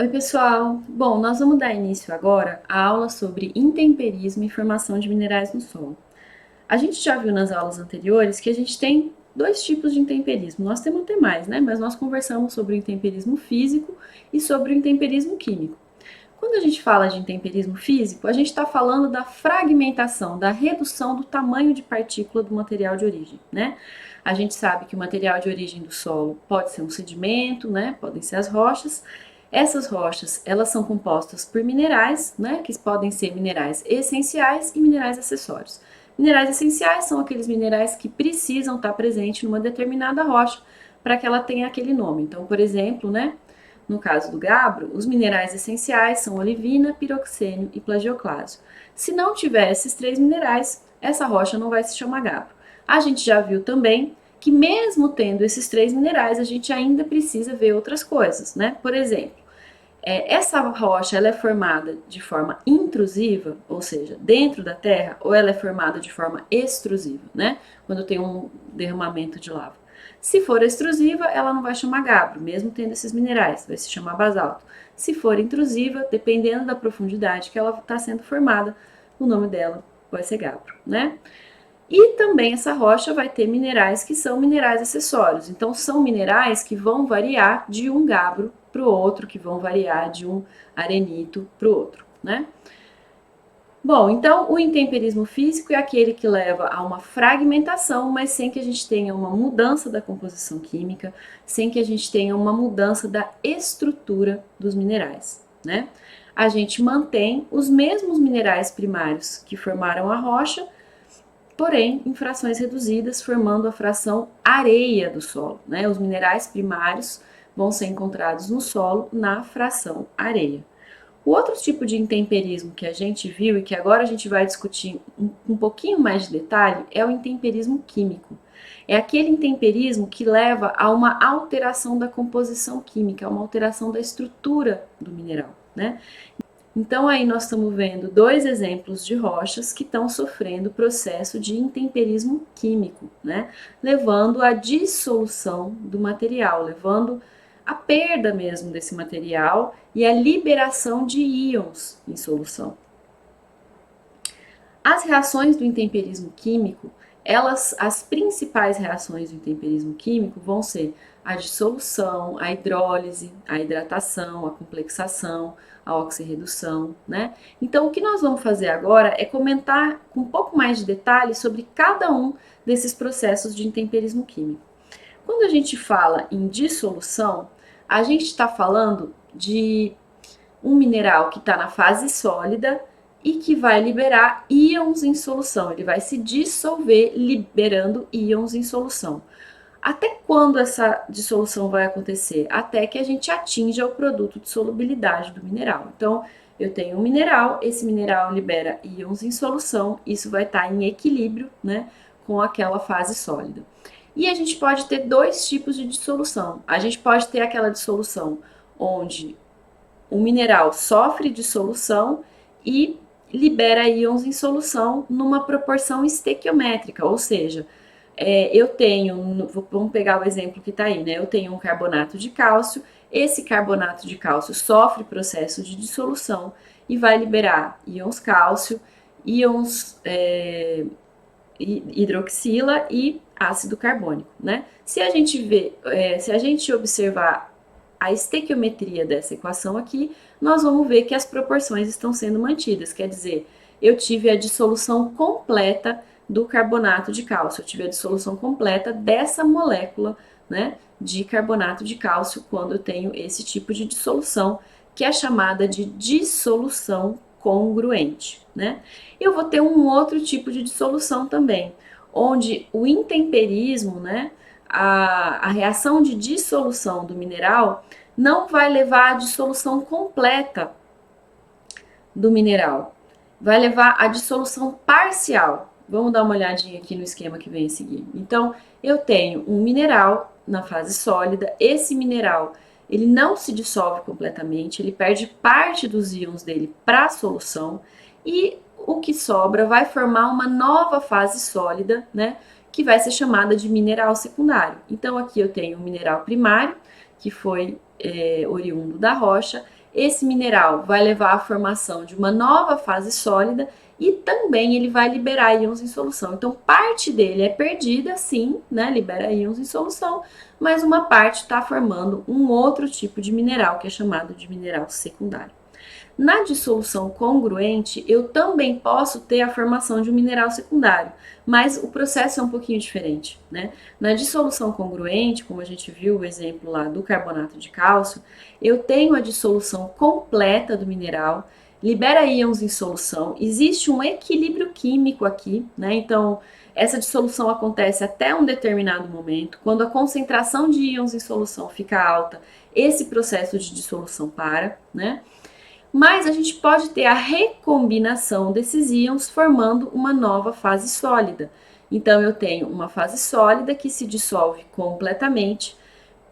Oi, pessoal! Bom, nós vamos dar início agora à aula sobre intemperismo e formação de minerais no solo. A gente já viu nas aulas anteriores que a gente tem dois tipos de intemperismo. Nós temos até mais, né? Mas nós conversamos sobre o intemperismo físico e sobre o intemperismo químico. Quando a gente fala de intemperismo físico, a gente está falando da fragmentação, da redução do tamanho de partícula do material de origem, né? A gente sabe que o material de origem do solo pode ser um sedimento, né? Podem ser as rochas. Essas rochas, elas são compostas por minerais, né? Que podem ser minerais essenciais e minerais acessórios. Minerais essenciais são aqueles minerais que precisam estar presentes numa determinada rocha para que ela tenha aquele nome. Então, por exemplo, né? No caso do gabro, os minerais essenciais são olivina, piroxênio e plagioclásio. Se não tiver esses três minerais, essa rocha não vai se chamar gabro. A gente já viu também que mesmo tendo esses três minerais, a gente ainda precisa ver outras coisas, né? Por exemplo, essa rocha ela é formada de forma intrusiva, ou seja, dentro da terra, ou ela é formada de forma extrusiva, né? Quando tem um derramamento de lava. Se for extrusiva, ela não vai chamar gabro, mesmo tendo esses minerais, vai se chamar basalto. Se for intrusiva, dependendo da profundidade que ela está sendo formada, o nome dela vai ser gabro, né? E também essa rocha vai ter minerais que são minerais acessórios. Então, são minerais que vão variar de um gabro para o outro, que vão variar de um arenito para o outro, né? Bom, então o intemperismo físico é aquele que leva a uma fragmentação, mas sem que a gente tenha uma mudança da composição química, sem que a gente tenha uma mudança da estrutura dos minerais, né? A gente mantém os mesmos minerais primários que formaram a rocha, porém em frações reduzidas, formando a fração areia do solo, né? Os minerais primários vão ser encontrados no solo na fração areia. O outro tipo de intemperismo que a gente viu e que agora a gente vai discutir um pouquinho mais de detalhe é o intemperismo químico. É aquele intemperismo que leva a uma alteração da composição química, a uma alteração da estrutura do mineral, né? Então aí nós estamos vendo dois exemplos de rochas que estão sofrendo processo de intemperismo químico, né? Levando à dissolução do material, levando à perda mesmo desse material e à liberação de íons em solução. As reações do intemperismo químico, as principais reações do intemperismo químico vão ser a dissolução, a hidrólise, a hidratação, a complexação, a oxirredução, né? Então, o que nós vamos fazer agora é comentar com um pouco mais de detalhe sobre cada um desses processos de intemperismo químico. Quando a gente fala em dissolução, a gente está falando de um mineral que está na fase sólida e que vai liberar íons em solução. Ele vai se dissolver liberando íons em solução. Até quando essa dissolução vai acontecer? Até que a gente atinja o produto de solubilidade do mineral. Então, eu tenho um mineral, esse mineral libera íons em solução, isso vai estar em equilíbrio, né, com aquela fase sólida. E a gente pode ter dois tipos de dissolução. A gente pode ter aquela dissolução onde o mineral sofre dissolução e libera íons em solução numa proporção estequiométrica, ou seja, eu tenho, vamos pegar o exemplo que está aí, né? Eu tenho um carbonato de cálcio, esse carbonato de cálcio sofre processo de dissolução e vai liberar íons cálcio, íons hidroxila e ácido carbônico, né? Se a gente se a gente observar a estequiometria dessa equação aqui, nós vamos ver que as proporções estão sendo mantidas, quer dizer, eu tive a dissolução completa do carbonato de cálcio, eu tive a dissolução completa dessa molécula, né, de carbonato de cálcio quando eu tenho esse tipo de dissolução, que é chamada de dissolução congruente, né? Eu vou ter um outro tipo de dissolução também, onde o intemperismo, né, a reação de dissolução do mineral não vai levar à dissolução completa do mineral, vai levar à dissolução parcial. Vamos dar uma olhadinha aqui no esquema que vem a seguir. Então, eu tenho um mineral na fase sólida, esse mineral ele não se dissolve completamente, ele perde parte dos íons dele para a solução e o que sobra vai formar uma nova fase sólida, né, que vai ser chamada de mineral secundário. Então aqui eu tenho um mineral primário, que foi oriundo da rocha, esse mineral vai levar à formação de uma nova fase sólida e também ele vai liberar íons em solução. Então, parte dele é perdida, sim, né? Libera íons em solução, mas uma parte está formando um outro tipo de mineral, que é chamado de mineral secundário. Na dissolução congruente, eu também posso ter a formação de um mineral secundário, mas o processo é um pouquinho diferente, né? Na dissolução congruente, como a gente viu o exemplo lá do carbonato de cálcio, eu tenho a dissolução completa do mineral, libera íons em solução, existe um equilíbrio químico aqui, né? Então, essa dissolução acontece até um determinado momento. Quando a concentração de íons em solução fica alta, esse processo de dissolução para, né? Mas a gente pode ter a recombinação desses íons formando uma nova fase sólida. Então eu tenho uma fase sólida que se dissolve completamente,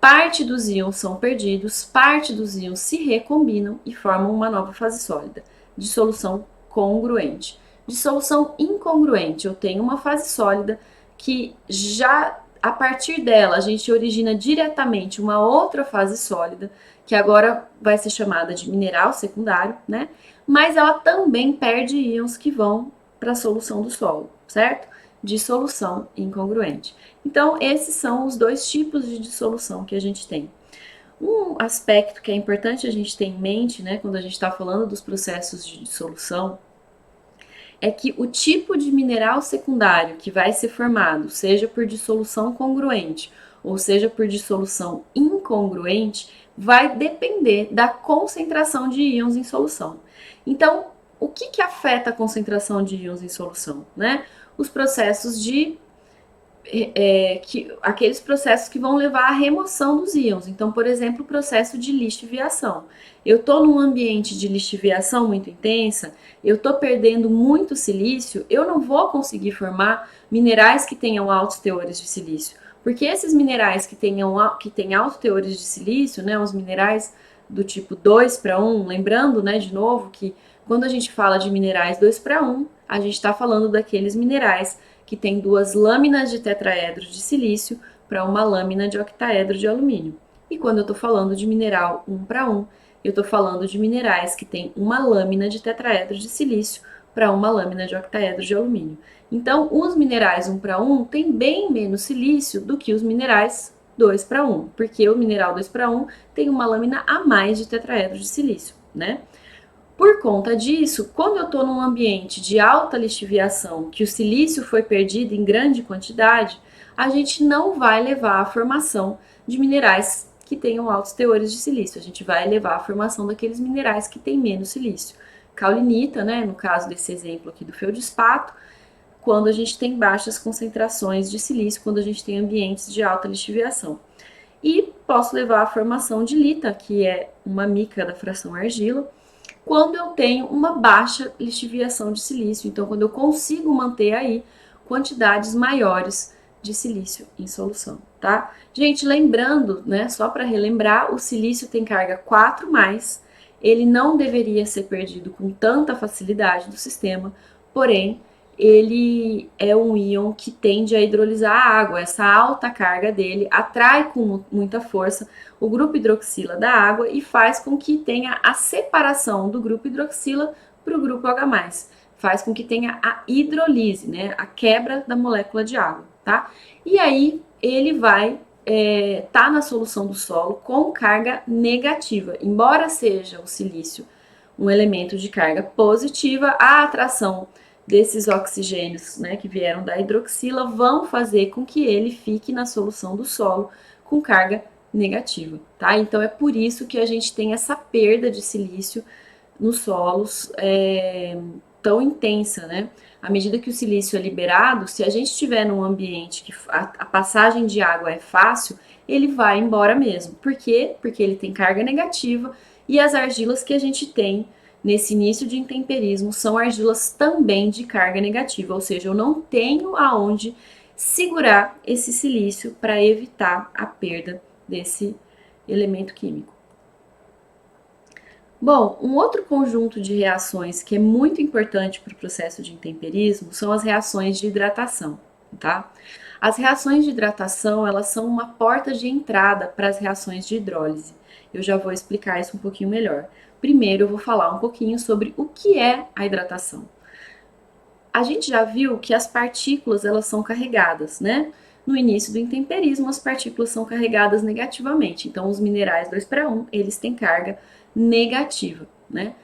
parte dos íons são perdidos, parte dos íons se recombinam e formam uma nova fase sólida. Dissolução congruente. Dissolução incongruente, eu tenho uma fase sólida que já a partir dela a gente origina diretamente uma outra fase sólida, que agora vai ser chamada de mineral secundário, né? Mas ela também perde íons que vão para a solução do solo, certo? Dissolução incongruente. Então, esses são os dois tipos de dissolução que a gente tem. Um aspecto que é importante a gente ter em mente, né, quando a gente está falando dos processos de dissolução, é que o tipo de mineral secundário que vai ser formado, seja por dissolução congruente ou seja por dissolução incongruente, vai depender da concentração de íons em solução. Então, o que afeta a concentração de íons em solução, né? Os processos de aqueles processos que vão levar à remoção dos íons. Então, por exemplo, o processo de lixiviação. Eu estou num ambiente de lixiviação muito intensa, eu estou perdendo muito silício, eu não vou conseguir formar minerais que tenham altos teores de silício. Porque esses minerais que têm altos teores de silício, né, os minerais do tipo 2 para 1, lembrando, né, de novo, que quando a gente fala de minerais 2 para 1, a gente está falando daqueles minerais que tem duas lâminas de tetraedro de silício para uma lâmina de octaedro de alumínio. E quando eu estou falando de mineral 1 para 1, eu estou falando de minerais que têm uma lâmina de tetraedro de silício para uma lâmina de octaedro de alumínio. Então, os minerais 1 para 1 têm bem menos silício do que os minerais 2 para 1, porque o mineral 2 para 1 tem uma lâmina a mais de tetraedro de silício, né? Por conta disso, quando eu estou num ambiente de alta lixiviação, que o silício foi perdido em grande quantidade, a gente não vai levar à formação de minerais que tenham altos teores de silício. A gente vai levar à formação daqueles minerais que têm menos silício. Caulinita, né, no caso desse exemplo aqui do feldespato, quando a gente tem baixas concentrações de silício, quando a gente tem ambientes de alta lixiviação. E posso levar à formação de lita, que é uma mica da fração argila, quando eu tenho uma baixa lixiviação de silício. Então, quando eu consigo manter aí quantidades maiores de silício em solução, tá? Gente, lembrando, né, só para relembrar, o silício tem carga 4+, ele não deveria ser perdido com tanta facilidade do sistema, porém, ele é um íon que tende a hidrolisar a água. Essa alta carga dele atrai com muita força o grupo hidroxila da água e faz com que tenha a separação do grupo hidroxila para o grupo H+. Faz com que tenha a hidrolise, né, a quebra da molécula de água, tá? E aí ele vai tá na solução do solo com carga negativa. Embora seja o silício um elemento de carga positiva, a atração desses oxigênios, né, que vieram da hidroxila vão fazer com que ele fique na solução do solo com carga negativa, tá? Então é por isso que a gente tem essa perda de silício nos solos tão intensa, né? À medida que o silício é liberado, se a gente estiver num ambiente que a passagem de água é fácil, ele vai embora mesmo. Por quê? Porque ele tem carga negativa e as argilas que a gente tem nesse início de intemperismo são argilas também de carga negativa, ou seja, eu não tenho aonde segurar esse silício para evitar a perda desse elemento químico. Bom, um outro conjunto de reações que é muito importante para o processo de intemperismo são as reações de hidratação, tá? As reações de hidratação, elas são uma porta de entrada para as reações de hidrólise. Eu já vou explicar isso um pouquinho melhor. Primeiro, eu vou falar um pouquinho sobre o que é a hidratação. A gente já viu que as partículas, elas são carregadas, né? No início do intemperismo, as partículas são carregadas negativamente. Então, os minerais 2:1, eles têm carga negativa, né?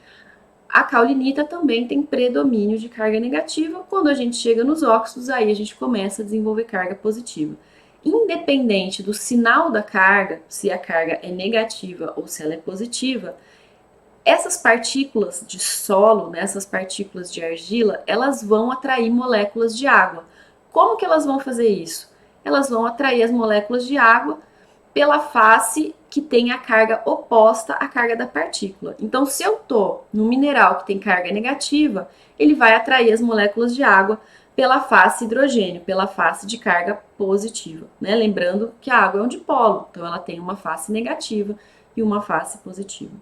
A caulinita também tem predomínio de carga negativa. Quando a gente chega nos óxidos, aí a gente começa a desenvolver carga positiva. Independente do sinal da carga, se a carga é negativa ou se ela é positiva, essas partículas de solo, né, essas partículas de argila, elas vão atrair moléculas de água. Como que elas vão fazer isso? Elas vão atrair as moléculas de água pela face que tem a carga oposta à carga da partícula. Então, se eu tô no mineral que tem carga negativa, ele vai atrair as moléculas de água pela face hidrogênio, pela face de carga positiva, né? Lembrando que a água é um dipolo, então ela tem uma face negativa e uma face positiva.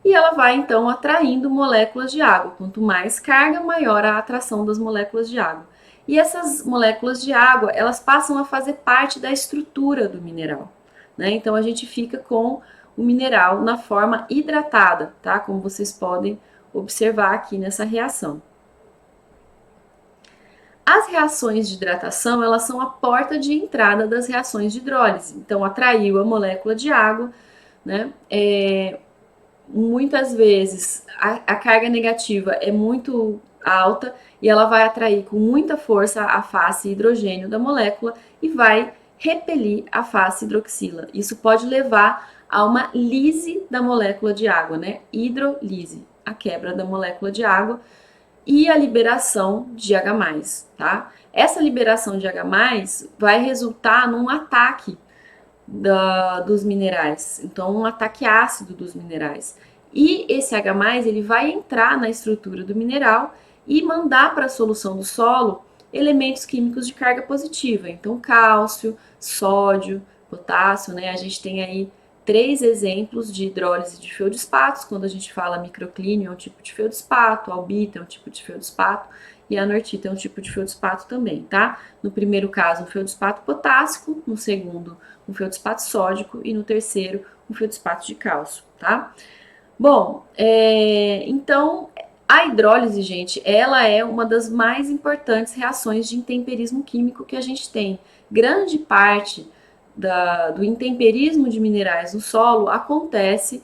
E ela vai então atraindo moléculas de água. Quanto mais carga, maior a atração das moléculas de água. E essas moléculas de água, elas passam a fazer parte da estrutura do mineral, né? Então a gente fica com o mineral na forma hidratada, tá? Como vocês podem observar aqui nessa reação. As reações de hidratação, elas são a porta de entrada das reações de hidrólise. Então atraiu a molécula de água, né? Muitas vezes a carga negativa é muito alta e ela vai atrair com muita força a face hidrogênio da molécula e vai repelir a face hidroxila. Isso pode levar a uma lise da molécula de água, né? Hidrolise, a quebra da molécula de água e a liberação de H+, tá? Essa liberação de H+, vai resultar num ataque dos minerais, então um ataque ácido dos minerais. E esse H+, ele vai entrar na estrutura do mineral e mandar para a solução do solo elementos químicos de carga positiva, então cálcio, sódio, potássio, né? A gente tem aí 3 exemplos de hidrólise de feldespatos. Quando a gente fala microclínio, é um tipo de feldespato, albita é um tipo de feldespato, e a anortita é um tipo de feldespato também, tá? No primeiro caso, um feldespato potássico, no segundo, um feldespato sódico e no terceiro, um feldespato de cálcio, tá? Bom, então a hidrólise, gente, ela é uma das mais importantes reações de intemperismo químico que a gente tem. Grande parte do intemperismo de minerais no solo acontece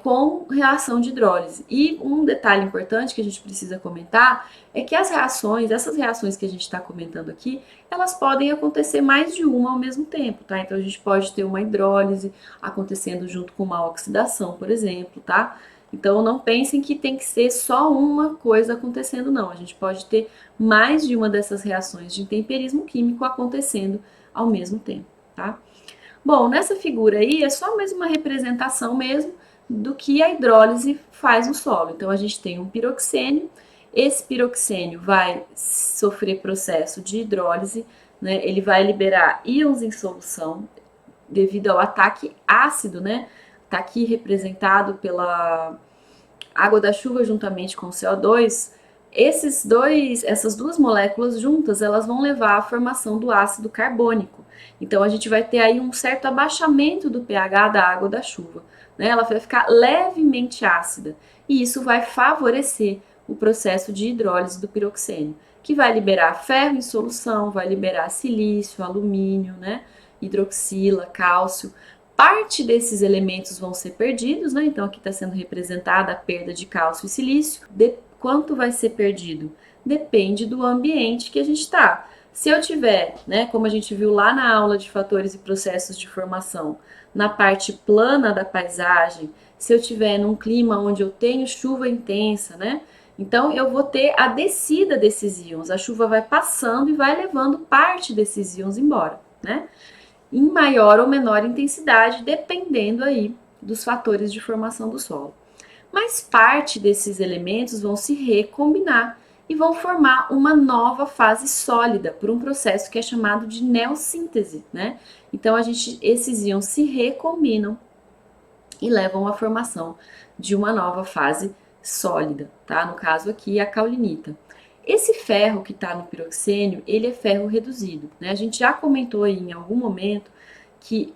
com reação de hidrólise. E um detalhe importante que a gente precisa comentar é que essas reações que a gente está comentando aqui, elas podem acontecer mais de uma ao mesmo tempo, tá? Então a gente pode ter uma hidrólise acontecendo junto com uma oxidação, por exemplo, tá? Então não pensem que tem que ser só uma coisa acontecendo, não. A gente pode ter mais de uma dessas reações de intemperismo químico acontecendo ao mesmo tempo, tá? Bom, nessa figura aí é só mais uma representação mesmo do que a hidrólise faz no solo. Então a gente tem um piroxênio, esse piroxênio vai sofrer processo de hidrólise, né? Ele vai liberar íons em solução devido ao ataque ácido, né? Está aqui representado pela água da chuva juntamente com o CO2. Essas duas moléculas juntas, elas vão levar à formação do ácido carbônico. Então a gente vai ter aí um certo abaixamento do pH da água da chuva, né? Ela vai ficar levemente ácida e isso vai favorecer o processo de hidrólise do piroxênio, que vai liberar ferro em solução, vai liberar silício, alumínio, né? Hidroxila, cálcio. Parte desses elementos vão ser perdidos, né? Então aqui está sendo representada a perda de cálcio e silício. Quanto vai ser perdido? Depende do ambiente que a gente está. Se eu tiver, né, como a gente viu lá na aula de fatores e processos de formação, na parte plana da paisagem, se eu tiver num clima onde eu tenho chuva intensa, né? Então eu vou ter a descida desses íons. A chuva vai passando e vai levando parte desses íons embora, né? Em maior ou menor intensidade, dependendo aí dos fatores de formação do solo. Mas parte desses elementos vão se recombinar e vão formar uma nova fase sólida por um processo que é chamado de neossíntese, né? Então esses íons se recombinam e levam à formação de uma nova fase sólida, tá? No caso aqui, a caulinita. Esse ferro que está no piroxênio, ele é ferro reduzido, né? A gente já comentou aí em algum momento que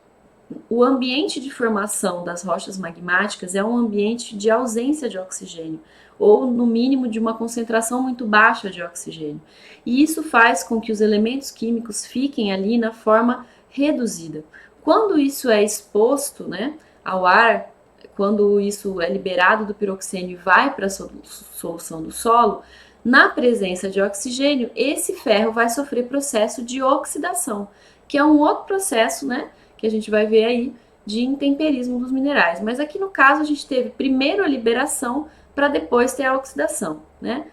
o ambiente de formação das rochas magmáticas é um ambiente de ausência de oxigênio, ou no mínimo de uma concentração muito baixa de oxigênio. E isso faz com que os elementos químicos fiquem ali na forma reduzida. Quando isso é exposto, né, ao ar, quando isso é liberado do piroxênio e vai para a solução do solo, na presença de oxigênio, esse ferro vai sofrer processo de oxidação, que é um outro processo, né, que a gente vai ver aí de intemperismo dos minerais. Mas aqui no caso a gente teve primeiro a liberação para depois ter a oxidação, né?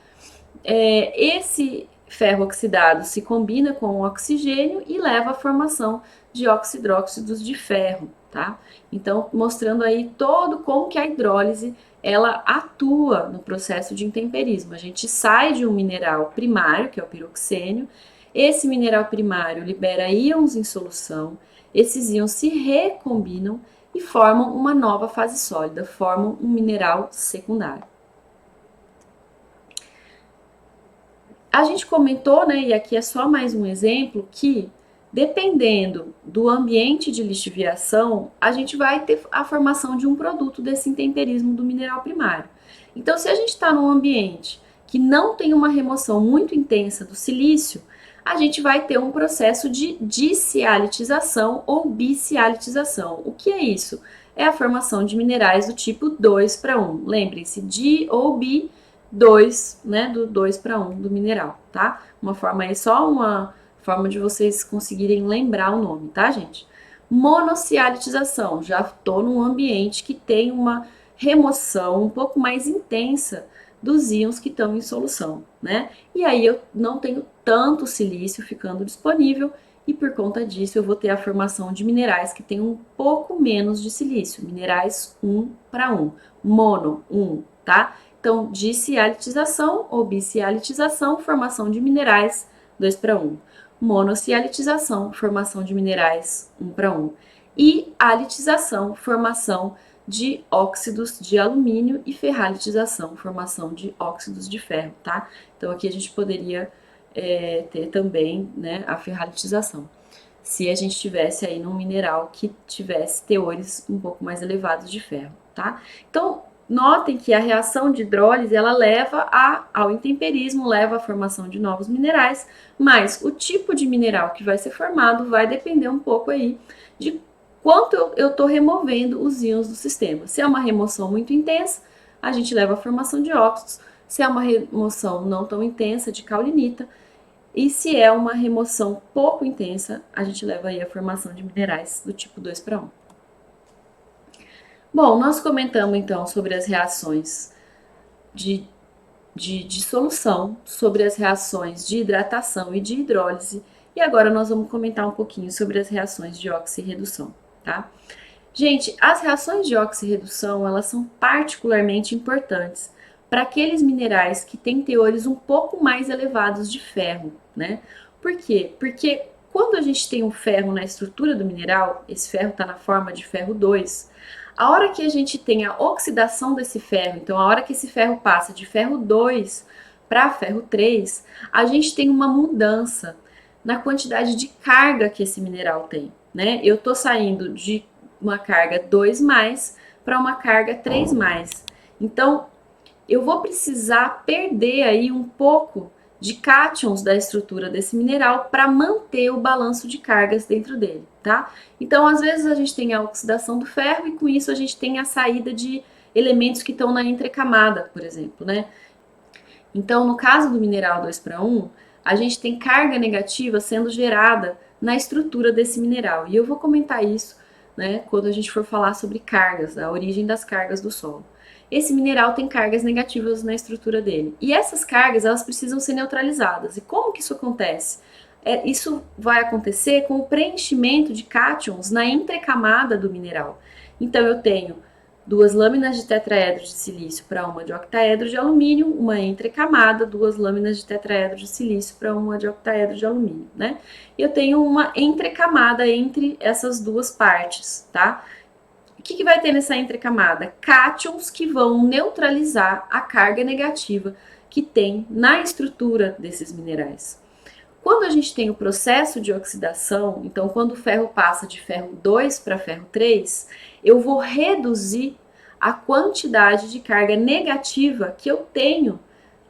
Esse ferro oxidado se combina com o oxigênio e leva à formação de oxidróxidos de ferro, tá? Então, mostrando aí todo como que a hidrólise ela atua no processo de intemperismo. A gente sai de um mineral primário, que é o piroxênio, esse mineral primário libera íons em solução, esses íons se recombinam e formam uma nova fase sólida, formam um mineral secundário. A gente comentou, né, e aqui é só mais um exemplo, que dependendo do ambiente de lixiviação, a gente vai ter a formação de um produto desse intemperismo do mineral primário. Então, se a gente está num ambiente que não tem uma remoção muito intensa do silício, a gente vai ter um processo de dicialitização ou bicialitização. O que é isso? É a formação de minerais do tipo 2 para 1. Lembrem-se, di ou bi, 2, né, do 2 para 1 do mineral, tá? Uma forma aí, só uma forma de vocês conseguirem lembrar o nome, tá, gente? Monocialitização, já estou num ambiente que tem uma remoção um pouco mais intensa dos íons que estão em solução, né? E aí eu não tenho tanto silício ficando disponível e por conta disso eu vou ter a formação de minerais que têm um pouco menos de silício, minerais 1 para 1, mono 1, tá? Então, dicialitização ou bicialitização, formação de minerais 2 para 1. Monocialitização, formação de minerais 1 para 1. E alitização, formação de óxidos de alumínio e ferralitização, formação de óxidos de ferro, tá? Então aqui a gente poderia ter também, né, a ferralitização, se a gente tivesse aí num mineral que tivesse teores um pouco mais elevados de ferro, tá? Então, notem que a reação de hidrólise, ela leva ao intemperismo, leva à formação de novos minerais, mas o tipo de mineral que vai ser formado vai depender um pouco aí de quanto eu estou removendo os íons do sistema. Se é uma remoção muito intensa, a gente leva à formação de óxidos. Se é uma remoção não tão intensa, de caulinita. E se é uma remoção pouco intensa, a gente leva aí a formação de minerais do tipo 2 para 1. Bom, nós comentamos então sobre as reações de dissolução, sobre as reações de hidratação e de hidrólise, e agora nós vamos comentar um pouquinho sobre as reações de oxirredução, tá? Gente, as reações de oxirredução, elas são particularmente importantes para aqueles minerais que têm teores um pouco mais elevados de ferro, né? Por quê? Porque quando a gente tem um ferro na estrutura do mineral, esse ferro está na forma de ferro 2, a hora que a gente tem a oxidação desse ferro, então a hora que esse ferro passa de ferro 2 para ferro 3, a gente tem uma mudança na quantidade de carga que esse mineral tem, né? Eu tô saindo de uma carga 2 para uma carga 3 Então, eu vou precisar perder aí um pouco de cátions da estrutura desse mineral para manter o balanço de cargas dentro dele, tá? Então, às vezes a gente tem a oxidação do ferro e com isso a gente tem a saída de elementos que estão na entrecamada, por exemplo, né? Então, no caso do mineral 2 para 1, a gente tem carga negativa sendo gerada na estrutura desse mineral. E eu vou comentar isso, né, quando a gente for falar sobre cargas, a origem das cargas do solo. Esse mineral tem cargas negativas na estrutura dele. E essas cargas, elas precisam ser neutralizadas. E como que isso acontece? Isso vai acontecer com o preenchimento de cátions na entrecamada do mineral. Então, eu tenho 2 lâminas de tetraedro de silício para uma de octaedro de alumínio, uma entrecamada, 2 lâminas de tetraedro de silício para uma de octaedro de alumínio, né? Eu tenho uma entrecamada entre essas duas partes, tá? O que vai ter nessa entrecamada? Cátions que vão neutralizar a carga negativa que tem na estrutura desses minerais. Quando a gente tem o processo de oxidação, então quando o ferro passa de ferro 2 para ferro 3, eu vou reduzir a quantidade de carga negativa que eu tenho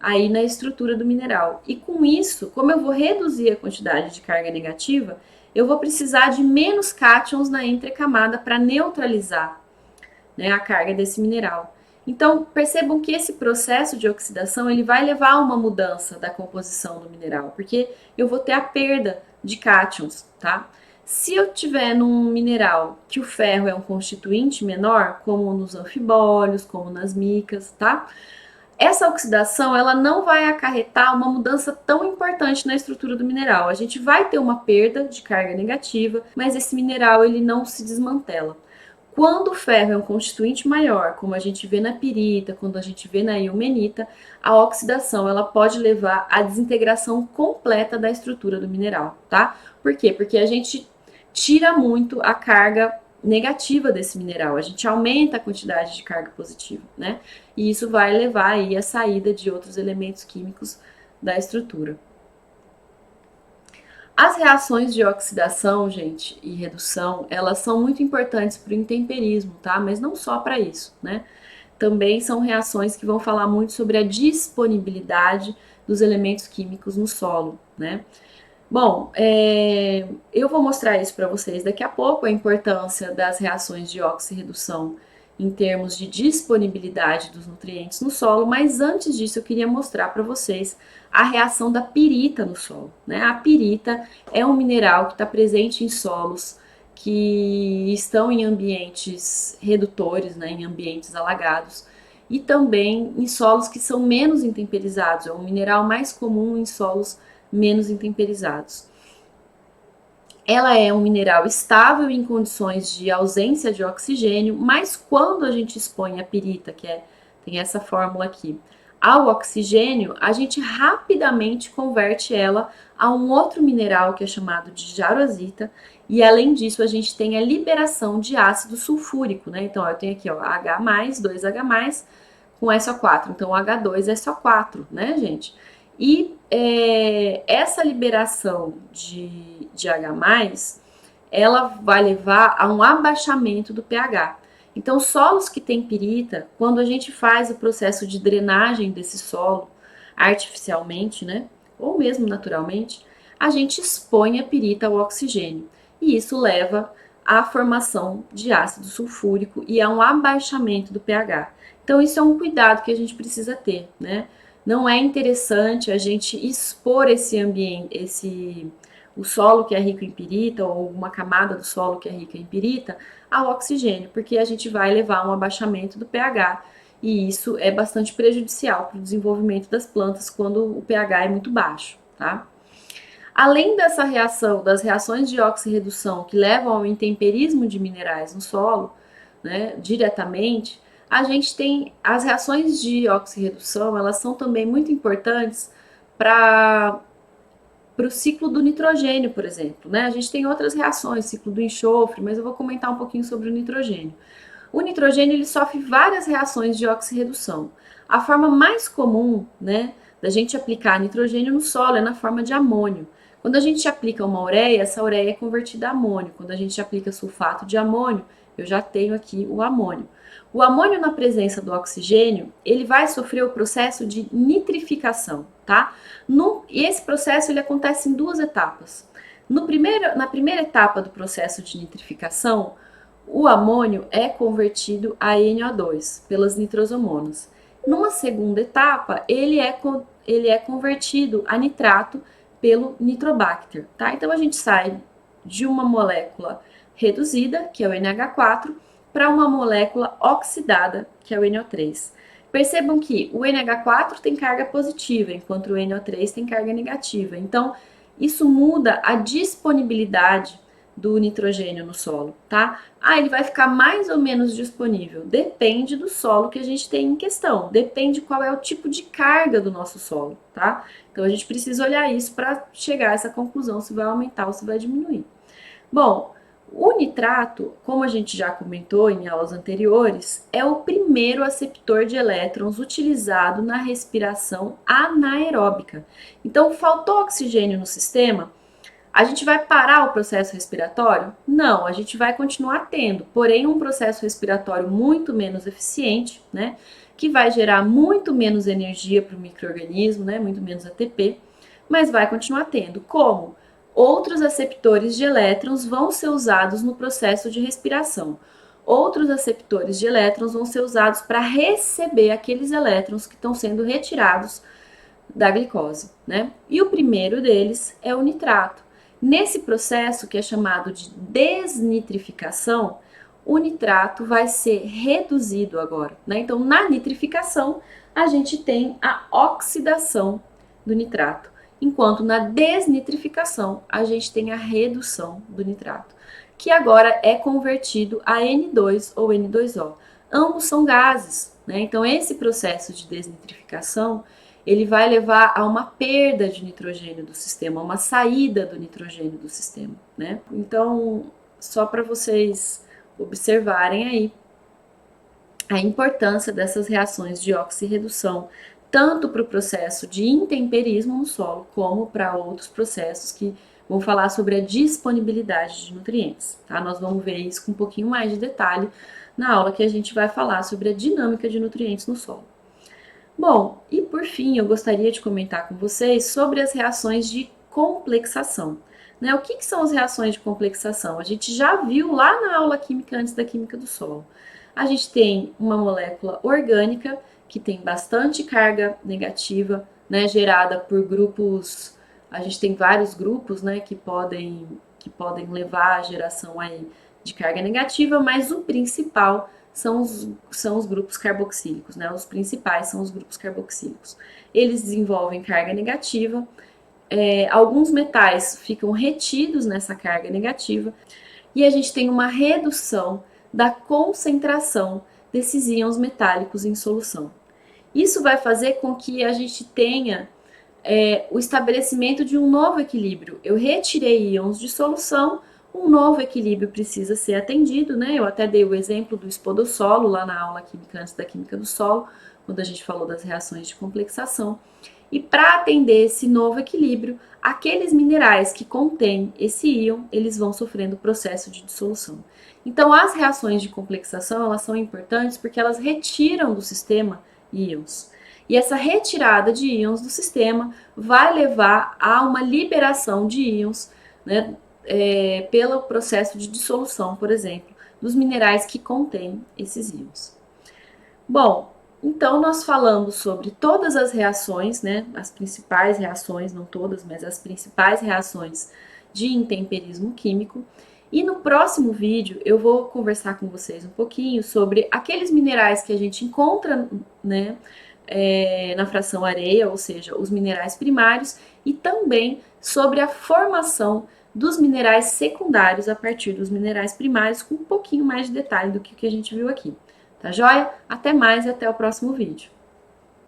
aí na estrutura do mineral. E com isso, como eu vou reduzir a quantidade de carga negativa, eu vou precisar de menos cátions na entrecamada para neutralizar, né, a carga desse mineral. Então, percebam que esse processo de oxidação ele vai levar a uma mudança da composição do mineral, porque eu vou ter a perda de cátions, tá? Se eu tiver num mineral que o ferro é um constituinte menor, como nos anfibólios, como nas micas, tá? Essa oxidação ela não vai acarretar uma mudança tão importante na estrutura do mineral. A gente vai ter uma perda de carga negativa, mas esse mineral ele não se desmantela. Quando o ferro é um constituinte maior, como a gente vê na pirita, quando a gente vê na ilmenita, a oxidação ela pode levar à desintegração completa da estrutura do mineral, tá? Por quê? Porque a gente tira muito a carga negativa desse mineral, a gente aumenta a quantidade de carga positiva, né? E isso vai levar aí à saída de outros elementos químicos da estrutura. As reações de oxidação, gente, e redução, elas são muito importantes para o intemperismo, tá? Mas não só para isso, né? Também são reações que vão falar muito sobre a disponibilidade dos elementos químicos no solo, né? Bom, eu vou mostrar isso para vocês daqui a pouco, a importância das reações de oxirredução em termos de disponibilidade dos nutrientes no solo, mas antes disso eu queria mostrar para vocês a reação da pirita no solo, né? A pirita é um mineral que está presente em solos que estão em ambientes redutores, né, em ambientes alagados, e também em solos que são menos intemperizados, é um mineral mais comum em solos menos intemperizados. Ela é um mineral estável em condições de ausência de oxigênio, mas quando a gente expõe a pirita, tem essa fórmula aqui, ao oxigênio, a gente rapidamente converte ela a um outro mineral que é chamado de jarosita, e além disso a gente tem a liberação de ácido sulfúrico, né? Então, ó, eu tenho aqui, ó, H+, 2H+, com SO4, então H2SO4, né, gente? E essa liberação de H+, ela vai levar a um abaixamento do pH. Então, solos que têm pirita, quando a gente faz o processo de drenagem desse solo artificialmente, né, ou mesmo naturalmente, a gente expõe a pirita ao oxigênio. E isso leva à formação de ácido sulfúrico e a um abaixamento do pH. Então, isso é um cuidado que a gente precisa ter, né? Não é interessante a gente expor esse ambiente, o solo que é rico em pirita ou uma camada do solo que é rica em pirita ao oxigênio, porque a gente vai levar a um abaixamento do pH e isso é bastante prejudicial para o desenvolvimento das plantas quando o pH é muito baixo, tá? Além dessa reação, das reações de oxirredução que levam ao intemperismo de minerais no solo, né, diretamente, a gente tem as reações de oxirredução, elas são também muito importantes para o ciclo do nitrogênio, por exemplo, né? A gente tem outras reações, ciclo do enxofre, mas eu vou comentar um pouquinho sobre o nitrogênio. O nitrogênio ele sofre várias reações de oxirredução. A forma mais comum, né, da gente aplicar nitrogênio no solo é na forma de amônio. Quando a gente aplica uma ureia, essa ureia é convertida a amônio. Quando a gente aplica sulfato de amônio, eu já tenho aqui o amônio. O amônio na presença do oxigênio, ele vai sofrer o processo de nitrificação, tá? E esse processo ele acontece em duas etapas. Na primeira etapa do processo de nitrificação, o amônio é convertido a NO2 pelas nitrosomonas. Numa segunda etapa, ele é convertido a nitrato pelo nitrobacter, tá? Então a gente sai de uma molécula reduzida, que é o NH4, para uma molécula oxidada, que é o NO3. Percebam que o NH4 tem carga positiva, enquanto o NO3 tem carga negativa. Então, isso muda a disponibilidade do nitrogênio no solo, tá? Ele vai ficar mais ou menos disponível. Depende do solo que a gente tem em questão. Depende qual é o tipo de carga do nosso solo, tá? Então, a gente precisa olhar isso para chegar a essa conclusão, se vai aumentar ou se vai diminuir. Bom, O nitrato, como a gente já comentou em aulas anteriores, é o primeiro aceptor de elétrons utilizado na respiração anaeróbica. Então, faltou oxigênio no sistema, a gente vai parar o processo respiratório? Não, a gente vai continuar tendo, porém um processo respiratório muito menos eficiente, né? Que vai gerar muito menos energia para o micro-organismo, né? Muito menos ATP, mas vai continuar tendo. Como? Outros aceptores de elétrons vão ser usados no processo de respiração. Outros aceptores de elétrons vão ser usados para receber aqueles elétrons que estão sendo retirados da glicose, né? E o primeiro deles é o nitrato. Nesse processo, que é chamado de desnitrificação, o nitrato vai ser reduzido agora, né? Então, na nitrificação, a gente tem a oxidação do nitrato, enquanto na desnitrificação, a gente tem a redução do nitrato, que agora é convertido a N2 ou N2O. Ambos são gases, né? Então, esse processo de desnitrificação ele vai levar a uma perda de nitrogênio do sistema, a uma saída do nitrogênio do sistema, né? Então, só para vocês observarem aí a importância dessas reações de oxirredução, tanto para o processo de intemperismo no solo, como para outros processos que vão falar sobre a disponibilidade de nutrientes, tá? Nós vamos ver isso com um pouquinho mais de detalhe na aula que a gente vai falar sobre a dinâmica de nutrientes no solo. Bom, e por fim, eu gostaria de comentar com vocês sobre as reações de complexação. Né? O que são as reações de complexação? A gente já viu lá na aula química antes da química do solo. A gente tem uma molécula orgânica que tem bastante carga negativa, né, gerada por grupos. A gente tem vários grupos, né, que podem levar à geração aí de carga negativa, mas o principal são os grupos carboxílicos, né? Os principais são os grupos carboxílicos. Eles desenvolvem carga negativa, alguns metais ficam retidos nessa carga negativa e a gente tem uma redução da concentração desses íons metálicos em solução. Isso vai fazer com que a gente tenha o estabelecimento de um novo equilíbrio. Eu retirei íons de solução, um novo equilíbrio precisa ser atendido, né? Eu até dei o exemplo do espodossolo lá na aula química antes da química do solo, quando a gente falou das reações de complexação. E para atender esse novo equilíbrio, aqueles minerais que contêm esse íon, eles vão sofrendo o processo de dissolução. Então, as reações de complexação, elas são importantes porque elas retiram do sistema íons. E essa retirada de íons do sistema vai levar a uma liberação de íons, né, pelo processo de dissolução, por exemplo, dos minerais que contêm esses íons. Bom, então nós falamos sobre todas as reações, né, as principais reações, não todas, mas as principais reações de intemperismo químico. E no próximo vídeo eu vou conversar com vocês um pouquinho sobre aqueles minerais que a gente encontra, né, na fração areia, ou seja, os minerais primários, e também sobre a formação dos minerais secundários a partir dos minerais primários, com um pouquinho mais de detalhe do que a gente viu aqui. Tá joia? Até mais e até o próximo vídeo.